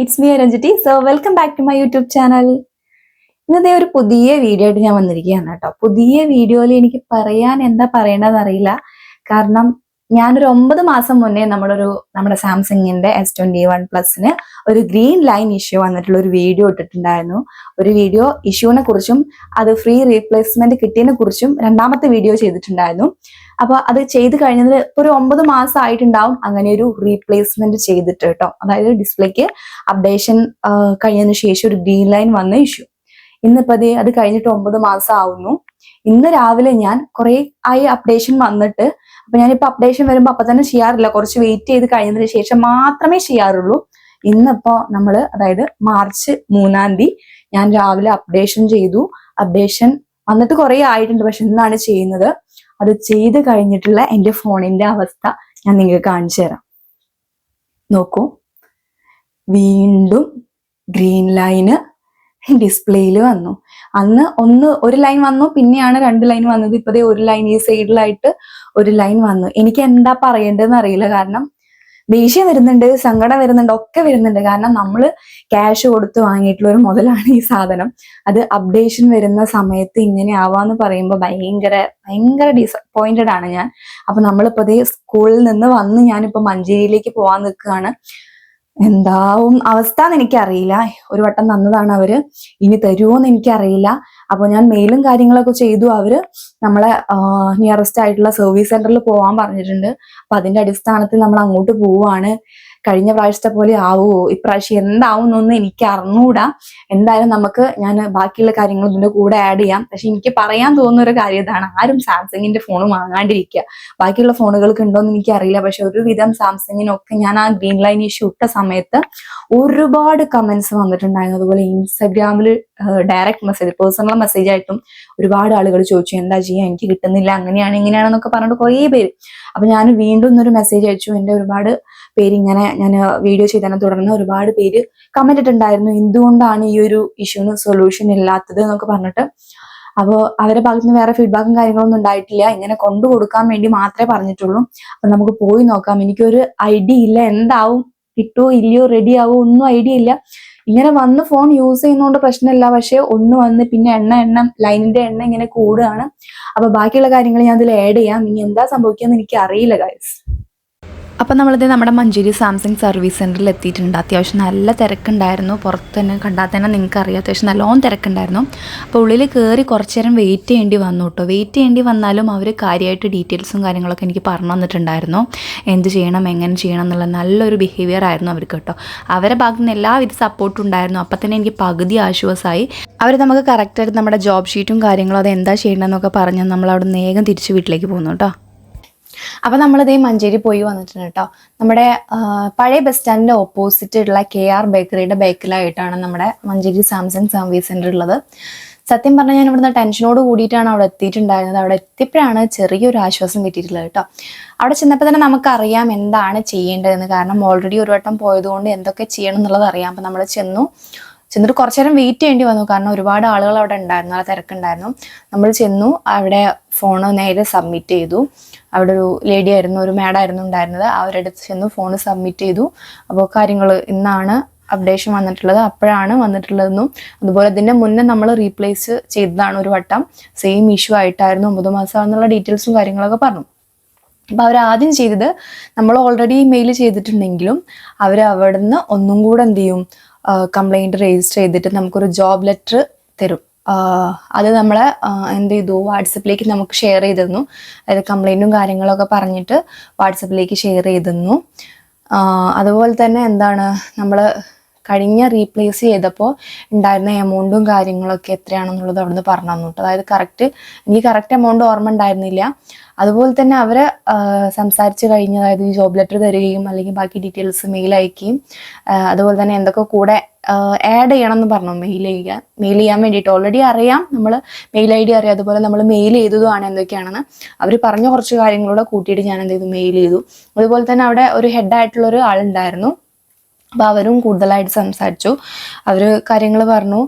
it's me Ranjiti. So welcome back to my YouTube channel. ഇന്നത്തെ ഒരു പുതിയ video ആയിട്ട് ഞാൻ വന്നിരിക്കുകയാണ് കേട്ടോ. പുതിയ വീഡിയോയിൽ എനിക്ക് പറയാൻ എന്താ പറയേണ്ടതെന്ന് അറിയില്ല. കാരണം ഞാനൊരു 9 മാസം മുന്നേ നമ്മുടെ സാംസങ്ങിന്റെ S21 ഒരു ഗ്രീൻ ലൈൻ ഇഷ്യൂ വന്നിട്ടുള്ള ഒരു വീഡിയോ ഇട്ടിട്ടുണ്ടായിരുന്നു. ഒരു വീഡിയോ ഇഷ്യൂവിനെ കുറിച്ചും അത് ഫ്രീ റീപ്ലേസ്മെന്റ് കിട്ടിയതിനെ കുറിച്ചും രണ്ടാമത്തെ വീഡിയോ ചെയ്തിട്ടുണ്ടായിരുന്നു. അപ്പൊ അത് ചെയ്ത് കഴിഞ്ഞത് ഒരു 9 മാസം ആയിട്ടുണ്ടാവും അങ്ങനെ ഒരു റീപ്ലേസ്മെന്റ് ചെയ്തിട്ട് കേട്ടോ. അതായത് ഡിസ്പ്ലേക്ക് അപ്ഡേഷൻ കഴിഞ്ഞതിന് ശേഷം ഒരു ഗ്രീൻ ലൈൻ വന്ന ഇഷ്യൂ. ഇന്നിപ്പോ അത് കഴിഞ്ഞിട്ട് 9 മാസം ആവുന്നു. ഇന്ന് രാവിലെ ഞാൻ കുറെ ആയി അപ്ഡേഷൻ വന്നിട്ട്, അപ്പൊ ഞാനിപ്പോ അപ്ഡേഷൻ വരുമ്പോ അപ്പൊ തന്നെ ചെയ്യാറില്ല, കുറച്ച് വെയിറ്റ് ചെയ്ത് കഴിഞ്ഞതിന് ശേഷം മാത്രമേ ചെയ്യാറുള്ളൂ. ഇന്നിപ്പോ അതായത് മാർച്ച് 3 ഞാൻ രാവിലെ അപ്ഡേഷൻ ചെയ്തു. അപ്ഡേഷൻ വന്നിട്ട് കുറെ ആയിട്ടുണ്ട്, പക്ഷെ ഇന്നാണ് ചെയ്യുന്നത്. അത് ചെയ്ത് കഴിഞ്ഞിട്ടുള്ള എന്റെ ഫോണിന്റെ അവസ്ഥ ഞാൻ നിങ്ങൾക്ക് കാണിച്ചു തരാം. നോക്കൂ, വീണ്ടും ഗ്രീൻ ലൈന് ഡിസ്പ്ലേയിൽ വന്നു. അന്ന് ഒരു ലൈൻ വന്നു, പിന്നെയാണ് 2 ലൈൻ വന്നത്. ഇപ്പതേ ഒരു ലൈൻ ഈ സൈഡിലായിട്ട് ഒരു ലൈൻ വന്നു. എനിക്ക് എന്താ പറയേണ്ടതെന്ന് അറിയില്ല. കാരണം ദേഷ്യം വരുന്നുണ്ട്, സങ്കടം വരുന്നുണ്ട്, ഒക്കെ വരുന്നുണ്ട്. കാരണം നമ്മൾ ക്യാഷ് കൊടുത്ത് വാങ്ങിയിട്ടുള്ള ഒരു മുതലാണ് ഈ സാധനം. അത് അപ്ഡേഷൻ വരുന്ന സമയത്ത് ഇങ്ങനെ ആവാന്ന് പറയുമ്പോൾ ഭയങ്കര ഡിസപ്പോയിന്റഡ് ആണ് ഞാൻ. അപ്പൊ നമ്മളിപ്പോ സ്കൂളിൽ നിന്ന് വന്ന് ഞാനിപ്പോ മഞ്ചേരിയിലേക്ക് പോവാൻ നിൽക്കുകയാണ്. എന്താവും അവസ്ഥ എന്ന് എനിക്കറിയില്ല. ഒരു വട്ടം തന്നതാണ് അവര്, ഇനി തരുമോന്ന് എനിക്കറിയില്ല. അപ്പൊ ഞാൻ മെയിലും കാര്യങ്ങളൊക്കെ ചെയ്തു. അവര് നമ്മളെ നിയറസ്റ്റ് ആയിട്ടുള്ള സർവീസ് സെന്ററിൽ പോവാൻ പറഞ്ഞിട്ടുണ്ട്. അപ്പൊ അതിന്റെ അടിസ്ഥാനത്തിൽ നമ്മൾ അങ്ങോട്ട് പോവാണ്. കഴിഞ്ഞ പ്രാവശ്യത്തെ പോലെ ആവുമോ, ഇപ്രാവശ്യം എന്താവും എന്നൊന്നും എനിക്ക് അറിഞ്ഞൂടാ. എന്തായാലും ഞാൻ ബാക്കിയുള്ള കാര്യങ്ങൾ ഇതിന്റെ കൂടെ ആഡ് ചെയ്യാം. പക്ഷെ എനിക്ക് പറയാൻ തോന്നുന്ന ഒരു കാര്യം ഇതാണ്: ആരും സാംസങ്ങിന്റെ ഫോൺ വാങ്ങാണ്ടിരിക്കുക. ബാക്കിയുള്ള ഫോണുകൾക്ക് ഉണ്ടോന്ന് എനിക്ക് അറിയില്ല, പക്ഷെ ഒരുവിധം സാംസങ്ങിനൊക്കെ ഞാൻ ആ ഗ്രീൻ ലൈൻ ഇഷ്യൂ ഇട്ട സമയത്ത് ഒരുപാട് കമന്റ്സ് വന്നിട്ടുണ്ടായിരുന്നു. അതുപോലെ ഇൻസ്റ്റാഗ്രാമിൽ ഡയറക്റ്റ് മെസ്സേജ്, പേഴ്സണൽ മെസ്സേജ് ആയിട്ടും ഒരുപാട് ആളുകൾ ചോദിച്ചു, എന്താ ചെയ്യാ, എനിക്ക് കിട്ടുന്നില്ല, അങ്ങനെയാണ് ഇങ്ങനെയാണെന്നൊക്കെ പറഞ്ഞിട്ട് കുറേ പേര്. അപ്പൊ ഞാൻ വീണ്ടും ഇന്നൊരു മെസ്സേജ് അയച്ചു. എന്റെ ഒരുപാട് പേര് ഇങ്ങനെ ഞാൻ വീഡിയോ ചെയ്തതിനെ തുടർന്ന് ഒരുപാട് പേര് കമന്റ് ഇട്ടുണ്ടായിരുന്നു, എന്തുകൊണ്ടാണ് ഈ ഒരു ഇഷ്യൂന് സൊല്യൂഷൻ ഇല്ലാത്തത് എന്നൊക്കെ പറഞ്ഞിട്ട്. അപ്പോൾ അവരുടെ ഭാഗത്ത് നിന്ന് വേറെ ഫീഡ്ബാക്കും കാര്യങ്ങളൊന്നും ഉണ്ടായിട്ടില്ല. ഇങ്ങനെ കൊണ്ടു കൊടുക്കാൻ വേണ്ടി മാത്രമേ പറഞ്ഞിട്ടുള്ളൂ. അപ്പൊ നമുക്ക് പോയി നോക്കാം. എനിക്കൊരു ഐഡിയ ഇല്ല, എന്താവും, കിട്ടുമോ ഇല്ലയോ, റെഡി ആവോ, ഒന്നും ഐഡിയ ഇല്ല. ഇങ്ങനെ വന്ന് ഫോൺ യൂസ് ചെയ്യുന്നതുകൊണ്ട് പ്രശ്നമില്ല, പക്ഷെ ഒന്ന് വന്ന് പിന്നെ ലൈനിന്റെ എണ്ണ ഇങ്ങനെ കൂടുകയാണ്. അപ്പൊ ബാക്കിയുള്ള കാര്യങ്ങൾ ഞാൻ അതിൽ ആഡ് ചെയ്യാം. ഇനി എന്താ സംഭവിക്കാന്ന് എനിക്ക് അറിയില്ല ഗൈസ്. അപ്പം നമ്മുടെ മഞ്ചേരി സാംസങ് സർവീസ് സെൻറ്ററിൽ എത്തിയിട്ടുണ്ട്. അത്യാവശ്യം നല്ല തിരക്കുണ്ടായിരുന്നു. പുറത്ത് തന്നെ കണ്ടാൽ തന്നെ നിങ്ങൾക്ക് അറിയാം, അത്യാവശ്യം നല്ലോണം തിരക്കുണ്ടായിരുന്നു. അപ്പോൾ ഉള്ളിൽ കയറി കുറച്ച് നേരം വെയിറ്റ് ചെയ്യേണ്ടി വന്നു കേട്ടോ. വെയിറ്റ് ചെയ്യേണ്ടി വന്നാലും അവർ കാര്യമായിട്ട് ഡീറ്റെയിൽസും കാര്യങ്ങളൊക്കെ എനിക്ക് പറഞ്ഞു തന്നിട്ടുണ്ടായിരുന്നു. എന്ത് ചെയ്യണം, എങ്ങനെ ചെയ്യണം എന്നുള്ള നല്ലൊരു ബിഹേവിയർ ആയിരുന്നു അവർക്ക് കേട്ടോ. അവരുടെ ഭാഗത്തു നിന്ന് എല്ലാവിധ സപ്പോർട്ടും ഉണ്ടായിരുന്നു. അപ്പം തന്നെ എനിക്ക് പകുതി ആശ്വാസമായി. അവർ നമുക്ക് കറക്റ്റായിട്ട് നമ്മുടെ ജോബ് ഷീറ്റും കാര്യങ്ങളും അത് എന്താ ചെയ്യണമെന്നൊക്കെ പറഞ്ഞ് നമ്മളവിടെ വേഗം തിരിച്ച് വീട്ടിലേക്ക് പോകുന്നു കേട്ടോ. അപ്പൊ നമ്മളിതേ മഞ്ചേരി പോയി വന്നിട്ടുണ്ട് കേട്ടോ. നമ്മുടെ പഴയ ബസ് സ്റ്റാൻഡിന്റെ ഓപ്പോസിറ്റ് ഉള്ള KR ബേക്കറിയുടെ ബേക്കിലായിട്ടാണ് നമ്മുടെ മഞ്ചേരി സാംസങ് സർവീസ് സെന്റർ ഉള്ളത്. സത്യം പറഞ്ഞാൽ ഞാൻ ഇവിടുന്ന് ടെൻഷനോട് കൂടിയിട്ടാണ് അവിടെ എത്തിയിട്ടുണ്ടായിരുന്നത്. അവിടെ എത്തിയപ്പോഴാണ് ചെറിയൊരു ആശ്വാസം കിട്ടിയിട്ടുള്ളത് കേട്ടോ. അവിടെ ചെന്നപ്പോൾ തന്നെ നമുക്കറിയാം എന്താണ് ചെയ്യേണ്ടതെന്ന്. കാരണം ഓൾറെഡി ഒരു വട്ടം പോയതുകൊണ്ട് എന്തൊക്കെ ചെയ്യണം എന്നുള്ളത് അറിയാം. അപ്പൊ നമ്മൾ ചെന്നിട്ട് കുറച്ചു നേരം വെയിറ്റ് ചെയ്യേണ്ടി വന്നു. കാരണം ഒരുപാട് ആളുകൾ അവിടെ ഉണ്ടായിരുന്നു, നല്ല തിരക്കുണ്ടായിരുന്നു. നമ്മൾ ചെന്നു, അവിടെ ഫോണ് നേരെ സബ്മിറ്റ് ചെയ്തു. അവിടെ ഒരു ലേഡി ആയിരുന്നു, ഒരു മാഡായിരുന്നു ഉണ്ടായിരുന്നത്. അവരുടെ അടുത്ത് ചെന്നു ഫോൺ സബ്മിറ്റ് ചെയ്തു. അപ്പോൾ കാര്യങ്ങൾ ഇന്നാണ് അപ്ഡേഷൻ വന്നിട്ടുള്ളത്, അപ്പോഴാണ് വന്നിട്ടുള്ളതെന്നും അതുപോലെ ഇതിൻ്റെ മുന്നേ നമ്മൾ റീപ്ലേസ് ചെയ്തതാണ് ഒരു വട്ടം, സെയിം ഇഷ്യൂ ആയിട്ടായിരുന്നു, 9 മാസം എന്നുള്ള ഡീറ്റെയിൽസും കാര്യങ്ങളൊക്കെ പറഞ്ഞു. അപ്പോൾ അവർ ആദ്യം ചെയ്തത്, നമ്മൾ ഓൾറെഡി മെയിൽ ചെയ്തിട്ടുണ്ടെങ്കിലും അവർ അവിടെ നിന്ന് ഒന്നും കൂടെ എന്ത് ചെയ്യും, കംപ്ലൈൻറ്റ് രജിസ്റ്റർ ചെയ്തിട്ട് നമുക്കൊരു ജോബ് ലെറ്റർ തരും. അത് നമ്മളെ എന്ത് ചെയ്തു, വാട്സപ്പിലേക്ക് നമുക്ക് ഷെയർ ചെയ്തിരുന്നു. അതായത് കംപ്ലൈൻറ്റും കാര്യങ്ങളൊക്കെ പറഞ്ഞിട്ട് വാട്സപ്പിലേക്ക് ഷെയർ ചെയ്തിരുന്നു. അതുപോലെ തന്നെ നമ്മൾ കഴിഞ്ഞ റീപ്ലേസ് ചെയ്തപ്പോൾ ഉണ്ടായിരുന്ന എമൗണ്ടും കാര്യങ്ങളൊക്കെ എത്രയാണെന്നുള്ളത് അവിടെ നിന്ന് പറഞ്ഞു തന്നു കേട്ടോ. അതായത് എനിക്ക് കറക്റ്റ് എമൗണ്ട് ഓർമ്മ ഉണ്ടായിരുന്നില്ല. അതുപോലെ തന്നെ അവരെ സംസാരിച്ച് കഴിഞ്ഞ്, അതായത് ഈ ജോബ് ലെറ്റർ തരികയും അല്ലെങ്കിൽ ബാക്കി ഡീറ്റെയിൽസ് മെയിൽ അയക്കുകയും അതുപോലെ തന്നെ എന്തൊക്കെ കൂടെ ആഡ് ചെയ്യണം എന്ന് പറഞ്ഞു. മെയിൽ ചെയ്യാൻ വേണ്ടിയിട്ട് ഓൾറെഡി അറിയാം, നമ്മൾ മെയിൽ ID അറിയാം. അതുപോലെ നമ്മൾ മെയിൽ ചെയ്തതുമാണ് എന്തൊക്കെയാണെന്ന് അവർ പറഞ്ഞ കുറച്ച് കാര്യങ്ങളൂടെ കൂട്ടിയിട്ട് ഞാൻ എന്ത് ചെയ്തു, മെയിൽ ചെയ്തു. അതുപോലെ തന്നെ അവിടെ ഒരു ഹെഡായിട്ടുള്ളൊരു ആളുണ്ടായിരുന്നു. അപ്പോൾ അവരും കൂടുതലായിട്ട് സംസാരിച്ചു. അവർ കാര്യങ്ങൾ പറഞ്ഞു.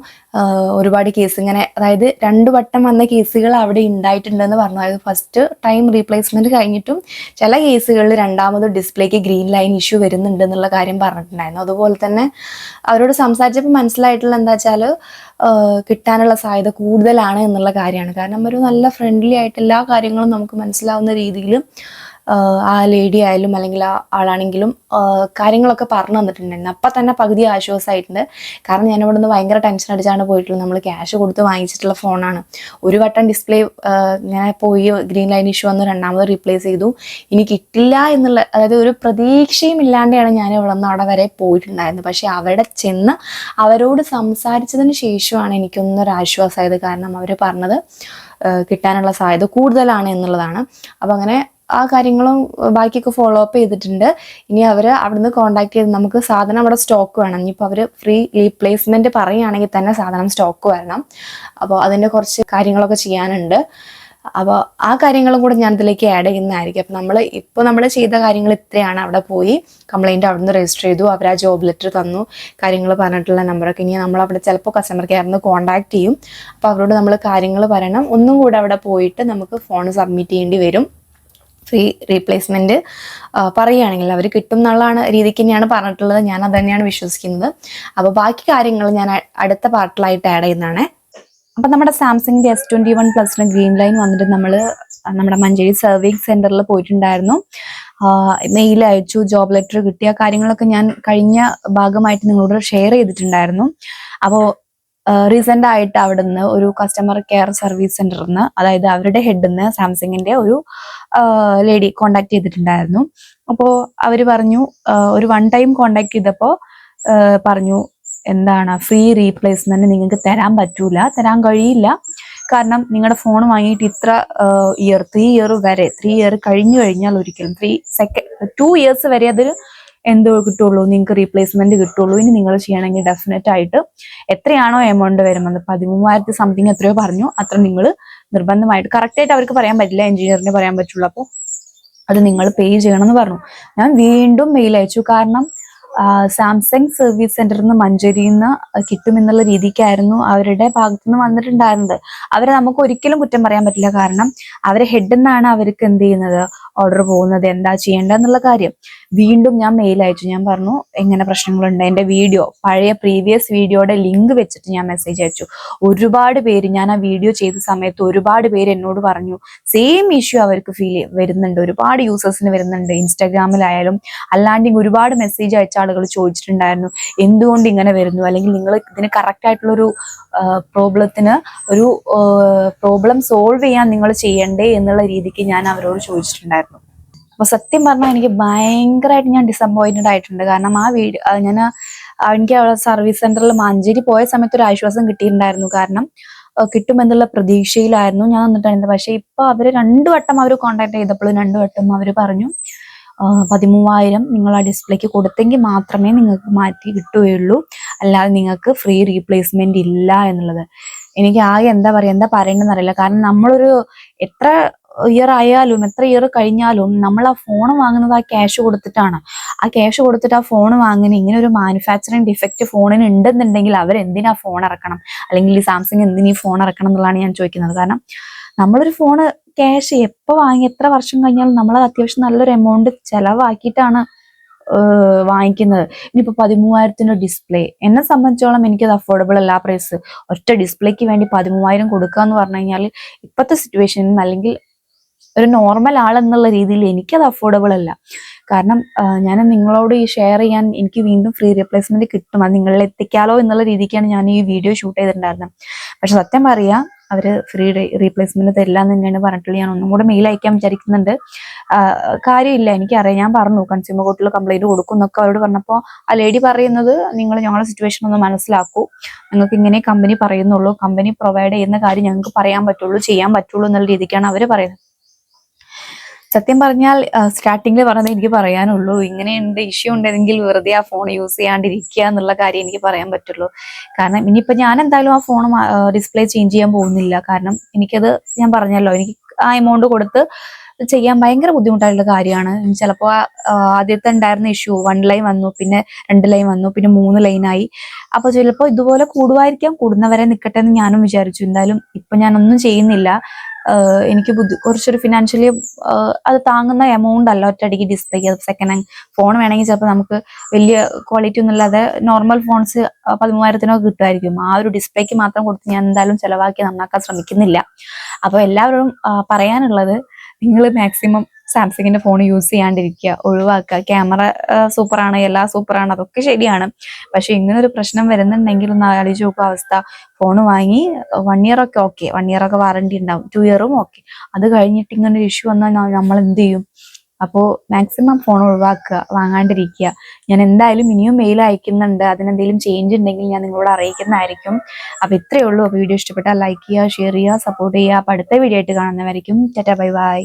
ഒരുപാട് കേസ് ഇങ്ങനെ, അതായത് 2 വട്ടം വന്ന കേസുകൾ അവിടെ ഉണ്ടായിട്ടുണ്ടെന്ന് പറഞ്ഞു. അതായത് ഫസ്റ്റ് ടൈം റീപ്ലേസ്മെന്റ് കഴിഞ്ഞിട്ടും ചില കേസുകളിൽ രണ്ടാമത് ഡിസ്പ്ലേക്ക് ഗ്രീൻ ലൈൻ ഇഷ്യൂ വരുന്നുണ്ട് എന്നുള്ള കാര്യം പറഞ്ഞിട്ടുണ്ടായിരുന്നു. അതുപോലെ തന്നെ അവരോട് സംസാരിച്ചപ്പോൾ മനസ്സിലായിട്ടുള്ള എന്താ വെച്ചാൽ കിട്ടാനുള്ള സാധ്യത കൂടുതലാണ് എന്നുള്ള കാര്യമാണ്. കാരണം ഒരു നല്ല ഫ്രണ്ട്ലി ആയിട്ട് എല്ലാ കാര്യങ്ങളും നമുക്ക് മനസ്സിലാവുന്ന രീതിയിൽ ആ ലേഡി ആയാലും അല്ലെങ്കിൽ ആ ആളാണെങ്കിലും കാര്യങ്ങളൊക്കെ പറഞ്ഞു തന്നിട്ടുണ്ടായിരുന്നു. അപ്പം തന്നെ പകുതി ആശ്വാസമായിട്ടുണ്ട്. കാരണം ഞാൻ ഇവിടെ നിന്ന് ഭയങ്കര ടെൻഷൻ അടിച്ചാണ് പോയിട്ടുള്ളത്. നമ്മൾ ക്യാഷ് കൊടുത്ത് വാങ്ങിച്ചിട്ടുള്ള ഫോണാണ്. ഒരു വട്ടം ഡിസ്പ്ലേ ഇങ്ങനെ പോയി ഗ്രീൻ ലൈൻ ഇഷ്യൂ വന്ന് രണ്ടാമത് റീപ്ലേസ് ചെയ്തു. ഇനി കിട്ടില്ല എന്നുള്ള, അതായത് ഒരു പ്രതീക്ഷയും ഇല്ലാണ്ടാണ് ഞാൻ ഇവിടെ നിന്ന് അവിടെ വരെ പോയിട്ടുണ്ടായിരുന്നത്. പക്ഷെ അവിടെ ചെന്ന് അവരോട് സംസാരിച്ചതിന് ശേഷമാണ് എനിക്കൊന്നൊരു ആശ്വാസമായത്. കാരണം അവർ പറഞ്ഞത് കിട്ടാനുള്ള സാധ്യത കൂടുതലാണ് എന്നുള്ളതാണ്. അപ്പം അങ്ങനെ ആ കാര്യങ്ങളും ബാക്കിയൊക്കെ ഫോളോ അപ്പ് ചെയ്തിട്ടുണ്ട്. ഇനി അവർ അവിടുന്ന് കോൺടാക്ട് ചെയ്ത് നമുക്ക് സാധനം അവിടെ സ്റ്റോക്ക് വേണം. ഇനിയിപ്പോൾ അവർ ഫ്രീ റീപ്ലേസ്മെന്റ് പറയുകയാണെങ്കിൽ തന്നെ സാധനം സ്റ്റോക്ക് വരണം. അപ്പോൾ അതിൻ്റെ കുറച്ച് കാര്യങ്ങളൊക്കെ ചെയ്യാനുണ്ട്. അപ്പോൾ ആ കാര്യങ്ങളും കൂടെ ഞാൻ ഇതിലേക്ക് ആഡ് ചെയ്യുന്നതായിരിക്കും. അപ്പം നമ്മൾ ചെയ്ത കാര്യങ്ങൾ ഇത്രയാണ്. അവിടെ പോയി കംപ്ലൈൻറ്റ് അവിടെ നിന്ന് രജിസ്റ്റർ ചെയ്തു. അവർ ആ ജോബ് ലെറ്റർ തന്നു, കാര്യങ്ങൾ പറഞ്ഞിട്ടുള്ള നമ്പറൊക്കെ. ഇനി നമ്മളവിടെ ചിലപ്പോൾ കസ്റ്റമർ കെയറിൽ നിന്ന് കോൺടാക്ട് ചെയ്യും. അപ്പോൾ അവരോട് നമ്മൾ കാര്യങ്ങൾ പറയണം. ഒന്നും കൂടെ അവിടെ പോയിട്ട് നമുക്ക് ഫോൺ സബ്മിറ്റ് ചെയ്യേണ്ടി വരും. ഫ്രീ റീപ്ലേസ്മെന്റ് പറയുകയാണെങ്കിൽ അവർ കിട്ടും എന്നുള്ളതാണ് രീതിക്ക് തന്നെയാണ് പറഞ്ഞിട്ടുള്ളത്. ഞാൻ അത് തന്നെയാണ് വിശ്വസിക്കുന്നത്. അപ്പോൾ ബാക്കി കാര്യങ്ങൾ ഞാൻ അടുത്ത പാർട്ടിലായിട്ട് ആഡ് ചെയ്യുന്നതാണ്. അപ്പം നമ്മുടെ സാംസങ്ങിന്റെ S21 പ്ലസിന് ഗ്രീൻ ലൈൻ വന്നിട്ട് നമ്മുടെ മഞ്ചേരി സർവീസ് സെന്ററിൽ പോയിട്ടുണ്ടായിരുന്നു. മെയിൽ അയച്ചു, ജോബ് ലെറ്റർ കിട്ടിയ കാര്യങ്ങളൊക്കെ ഞാൻ കഴിഞ്ഞ ഭാഗമായിട്ട് നിങ്ങളോട് ഷെയർ ചെയ്തിട്ടുണ്ടായിരുന്നു. അപ്പോൾ റീസെന്റ് ആയിട്ട് അവിടുന്ന് ഒരു കസ്റ്റമർ കെയർ സർവീസ് സെന്ററിൽ നിന്ന്, അതായത് അവരുടെ ഹെഡിൽ നിന്ന് സാംസങ്ങിന്റെ ഒരു ലേഡി കോണ്ടാക്ട് ചെയ്തിട്ടുണ്ടായിരുന്നു. അപ്പോൾ അവർ പറഞ്ഞു, ഒരു 1 ടൈം കോണ്ടാക്ട് ചെയ്തപ്പോൾ പറഞ്ഞു, എന്താണ് ഫ്രീ റീപ്ലേസ്മെന്റ് നിങ്ങൾക്ക് തരാൻ കഴിയില്ല. കാരണം നിങ്ങളുടെ ഫോൺ വാങ്ങിയിട്ട് ഇത്ര 3 ഇയർ വരെ, 3 ഇയർ കഴിഞ്ഞു കഴിഞ്ഞാൽ ഒരിക്കലും 2 ഇയേഴ്സ് വരെ അതിൽ എന്തോ കിട്ടുള്ളൂ, നിങ്ങൾക്ക് റീപ്ലേസ്മെന്റ് കിട്ടുള്ളൂ. ഇനി നിങ്ങൾ ചെയ്യണമെങ്കിൽ ഡെഫിനറ്റ് ആയിട്ട് എത്രയാണോ എമൗണ്ട് വരുന്നത്, 13,000 സംതിങ് എത്രയോ പറഞ്ഞു, അത്ര നിങ്ങൾ നിർബന്ധമായിട്ട്, കറക്റ്റ് ആയിട്ട് അവർക്ക് പറയാൻ പറ്റില്ല, എഞ്ചിനീയറിന് പറയാൻ പറ്റുള്ളൂ. അപ്പോൾ അത് നിങ്ങൾ പേ ചെയ്യണം എന്ന് പറഞ്ഞു. ഞാൻ വീണ്ടും മെയിൽ അയച്ചു. കാരണം സാംസങ് സർവീസ് സെന്ററിൽ നിന്ന് മഞ്ചേരിയിൽ നിന്ന് കിട്ടുമെന്നുള്ള രീതിക്കായിരുന്നു അവരുടെ ഭാഗത്തു നിന്ന് വന്നിട്ടുണ്ടായിരുന്നത്. അവരെ നമുക്ക് ഒരിക്കലും കുറ്റം പറയാൻ പറ്റില്ല. കാരണം അവരെ ഹെഡിൽ നിന്നാണ് അവർക്ക് എന്ത് ചെയ്യുന്നത്, ഓർഡർ പോകുന്നത്, എന്താ ചെയ്യേണ്ടതെന്നുള്ള കാര്യം. വീണ്ടും ഞാൻ മെയിൽ അയച്ചു. ഞാൻ പറഞ്ഞു എങ്ങനെ പ്രശ്നങ്ങളുണ്ട്, എൻ്റെ പഴയ പ്രീവിയസ് വീഡിയോയുടെ ലിങ്ക് വെച്ചിട്ട് ഞാൻ മെസ്സേജ് അയച്ചു. ഒരുപാട് പേര്, ഞാൻ ആ വീഡിയോ ചെയ്ത സമയത്ത് ഒരുപാട് പേര് എന്നോട് പറഞ്ഞു സെയിം ഇഷ്യൂ അവർക്ക് വരുന്നുണ്ട്, ഒരുപാട് യൂസേഴ്സിന് വരുന്നുണ്ട്. ഇൻസ്റ്റാഗ്രാമിലായാലും അല്ലാണ്ട് ഒരുപാട് മെസ്സേജ് അയച്ച ആളുകൾ ചോദിച്ചിട്ടുണ്ടായിരുന്നു എന്തുകൊണ്ട് ഇങ്ങനെ വരുന്നു, അല്ലെങ്കിൽ നിങ്ങൾ ഇതിന് കറക്റ്റ് ആയിട്ടുള്ളൊരു പ്രോബ്ലം സോൾവ് ചെയ്യാൻ നിങ്ങൾ ചെയ്യണ്ടേ എന്നുള്ള രീതിക്ക് ഞാൻ അവരോട് ചോദിച്ചിട്ടുണ്ടായിരുന്നു. അപ്പൊ സത്യം പറഞ്ഞാൽ എനിക്ക് ഭയങ്കരമായിട്ട് ഞാൻ ഡിസപ്പോയിന്റഡ് ആയിട്ടുണ്ട്. കാരണം ആ വീഡിയോ എനിക്ക് സർവീസ് സെന്ററിൽ മഞ്ചേരി പോയ സമയത്ത് ഒരു ആശ്വാസം കിട്ടിയിട്ടുണ്ടായിരുന്നു. കാരണം കിട്ടുമെന്നുള്ള പ്രതീക്ഷയിലായിരുന്നു ഞാൻ നിന്നിട്ടുണ്ടായിരുന്നത്. പക്ഷെ ഇപ്പൊ അവര് 2 വട്ടം അവർ കോൺടാക്ട് ചെയ്തപ്പോൾ 2 വട്ടം അവർ പറഞ്ഞു 13,000 നിങ്ങൾ ആ ഡിസ്പ്ലേക്ക് കൊടുത്തെങ്കിൽ മാത്രമേ നിങ്ങൾക്ക് മാറ്റി കിട്ടുകയുള്ളൂ, അല്ലാതെ നിങ്ങൾക്ക് ഫ്രീ റീപ്ലേസ്മെന്റ് ഇല്ല എന്നുള്ളത്. എനിക്ക് ആകെ എന്താ പറയേണ്ടതെന്ന് അറിയില്ല. കാരണം നമ്മളൊരു എത്ര ഇയർ ആയാലും എത്ര ഇയർ കഴിഞ്ഞാലും നമ്മൾ ആ ഫോൺ വാങ്ങുന്നത് ആ ക്യാഷ് കൊടുത്തിട്ടാണ്. ആ ക്യാഷ് കൊടുത്തിട്ട് ആ ഫോൺ വാങ്ങുന്ന ഇങ്ങനെ ഒരു മാനുഫാക്ചറിങ് ഡിഫക്റ്റ് ഫോണിന് ഉണ്ടെന്നുണ്ടെങ്കിൽ അവരെന്തിനാ ഫോൺ ഇറക്കണം, അല്ലെങ്കിൽ ഈ സാംസങ് എന്തിനീ ഫോൺ ഇറക്കണം എന്നുള്ളതാണ് ഞാൻ ചോദിക്കുന്നത്. കാരണം നമ്മളൊരു ഫോണ് ക്യാഷ് എപ്പോൾ വാങ്ങി എത്ര വർഷം കഴിഞ്ഞാലും നമ്മളത് അത്യാവശ്യം നല്ലൊരു എമൗണ്ട് ചെലവാക്കിയിട്ടാണ് വാങ്ങിക്കുന്നത്. ഇനിയിപ്പോൾ 13,000 ഡിസ്പ്ലേ, എന്നെ സംബന്ധിച്ചോളം എനിക്കത് അഫോർഡബിൾ അല്ല. പ്രൈസ് ഒറ്റ ഡിസ്പ്ലേക്ക് വേണ്ടി 13,000 കൊടുക്കുക എന്ന് പറഞ്ഞു കഴിഞ്ഞാൽ ഇപ്പോഴത്തെ സിറ്റുവേഷനിൽ, അല്ലെങ്കിൽ ഒരു നോർമൽ ആളെന്നുള്ള രീതിയിൽ എനിക്കത് അഫോർഡബിൾ അല്ല. കാരണം ഞാൻ നിങ്ങളോട് ഈ ഷെയർ ചെയ്യാൻ, എനിക്ക് വീണ്ടും ഫ്രീ റീപ്ലേസ്മെന്റ് കിട്ടും, അത് നിങ്ങളിൽ എത്തിക്കാലോ എന്നുള്ള രീതിക്കാണ് ഞാൻ ഈ വീഡിയോ ഷൂട്ട് ചെയ്തിട്ടുണ്ടായിരുന്നത്. പക്ഷെ സത്യം പറയാ, അവര് ഫ്രീ റീപ്ലേസ്മെന്റ് തരില്ല എന്ന് തന്നെയാണ് പറഞ്ഞിട്ടുള്ളത്. ഞാൻ ഒന്നും കൂടെ മെയിൽ അയക്കാൻ വിചാരിക്കുന്നുണ്ട്. കാര്യമില്ല, എനിക്കറിയാം, ഞാൻ പറഞ്ഞു കൺസ്യൂമർ കോർട്ടിൽ കംപ്ലൈന്റ് കൊടുക്കും എന്നൊക്കെ അവരോട് പറഞ്ഞപ്പോൾ ആ ലേഡി പറയുന്നത്, നിങ്ങൾ ഞങ്ങളുടെ സിറ്റുവേഷൻ ഒന്ന് മനസ്സിലാക്കൂ, നിങ്ങൾക്ക് ഇങ്ങനെ കമ്പനി പറയുന്നുള്ളൂ, കമ്പനി പ്രൊവൈഡ് ചെയ്യുന്ന കാര്യം ഞങ്ങൾക്ക് പറയാൻ പറ്റുള്ളൂ, ചെയ്യാൻ പറ്റുള്ളൂ എന്നുള്ള രീതിക്കാണ് അവർ പറയുന്നത്. സത്യം പറഞ്ഞാൽ സ്റ്റാർട്ടിങ്ങിൽ പറഞ്ഞത് എനിക്ക് പറയാനുള്ളൂ, ഇങ്ങനെയുണ്ട് ഇഷ്യൂ ഉണ്ടെങ്കിൽ വെറുതെ ആ ഫോൺ യൂസ് ചെയ്യാണ്ടിരിക്കുക എന്നുള്ള കാര്യം എനിക്ക് പറയാൻ പറ്റുള്ളൂ. കാരണം ഇനിയിപ്പോൾ ഞാൻ എന്തായാലും ആ ഫോൺ ഡിസ്പ്ലേ ചേഞ്ച് ചെയ്യാൻ പോകുന്നില്ല. കാരണം എനിക്കത്, ഞാൻ പറഞ്ഞല്ലോ, എനിക്ക് ആ എമൗണ്ട് കൊടുത്ത് ചെയ്യാൻ ഭയങ്കര ബുദ്ധിമുട്ടായിട്ടുള്ള കാര്യമാണ്. ചിലപ്പോൾ ആദ്യത്തെ ഉണ്ടായിരുന്ന ഇഷ്യൂ 1 ലൈൻ വന്നു, പിന്നെ 2 ലൈൻ വന്നു, പിന്നെ 3 ലൈനായി. അപ്പൊ ചിലപ്പോൾ ഇതുപോലെ കൂടുമായിരിക്കാം, കൂടുന്നവരെ നിൽക്കട്ടെ എന്ന് ഞാനും വിചാരിച്ചു. എന്തായാലും ഇപ്പൊ ഞാനൊന്നും ചെയ്യുന്നില്ല. എനിക്ക് കുറച്ചൊരു ഫിനാൻഷ്യലി അത് താങ്ങുന്ന എമൗണ്ട് അല്ല ഒറ്റയടിക്ക് ഡിസ്പ്ലേക്ക്. സെക്കൻഡ് ഹാൻഡ് ഫോൺ വേണമെങ്കിൽ ചിലപ്പോൾ നമുക്ക് വലിയ ക്വാളിറ്റി ഒന്നും ഇല്ലാതെ നോർമൽ ഫോൺസ് 13,000 കിട്ടുമായിരിക്കും. ആ ഒരു ഡിസ്പ്ലേക്ക് മാത്രം കൊടുത്ത് ഞാൻ എന്തായാലും ചിലവാക്കി നന്നാക്കാൻ ശ്രമിക്കുന്നില്ല. അപ്പൊ എല്ലാവരും പറയാനുള്ളത്, നിങ്ങൾ മാക്സിമം സാംസങ്ങിന്റെ ഫോൺ യൂസ് ചെയ്യാണ്ടിരിക്കുക, ഒഴിവാക്കുക. ക്യാമറ സൂപ്പറാണ്, എല്ലാം സൂപ്പറാണ്, അതൊക്കെ ശരിയാണ്. പക്ഷെ ഇങ്ങനെ ഒരു പ്രശ്നം വരുന്നുണ്ടെങ്കിൽ ഒന്ന് ആലോചിച്ച് നോക്കുക അവസ്ഥ. ഫോൺ വാങ്ങി 1 ഇയർ ഒക്കെ ഓക്കെ, 1 ഇയർ ഒക്കെ വാറണ്ടി ഉണ്ടാവും, 2 ഇയറും ഓക്കെ. അത് കഴിഞ്ഞിട്ട് ഇങ്ങനെ ഒരു ഇഷ്യൂ വന്നാൽ നമ്മൾ എന്ത് ചെയ്യും? അപ്പോൾ മാക്സിമം ഫോൺ ഒഴിവാക്കുക, വാങ്ങാണ്ടിരിക്കുക. ഞാൻ എന്തായാലും ഇനിയും മെയിൽ അയക്കുന്നുണ്ട്. അതിനെന്തെങ്കിലും ചേഞ്ച് ഉണ്ടെങ്കിൽ ഞാൻ നിങ്ങളോട് അറിയിക്കുന്നതായിരിക്കും. അപ്പൊ ഇത്രയേ ഉള്ളൂ. വീഡിയോ ഇഷ്ടപ്പെട്ടാൽ ലൈക്ക് ചെയ്യുക, ഷെയർ ചെയ്യുക, സപ്പോർട്ട് ചെയ്യുക. അപ്പൊ അടുത്ത വീഡിയോ ആയിട്ട് കാണുന്നവരായിരിക്കും. Tata, bye bye.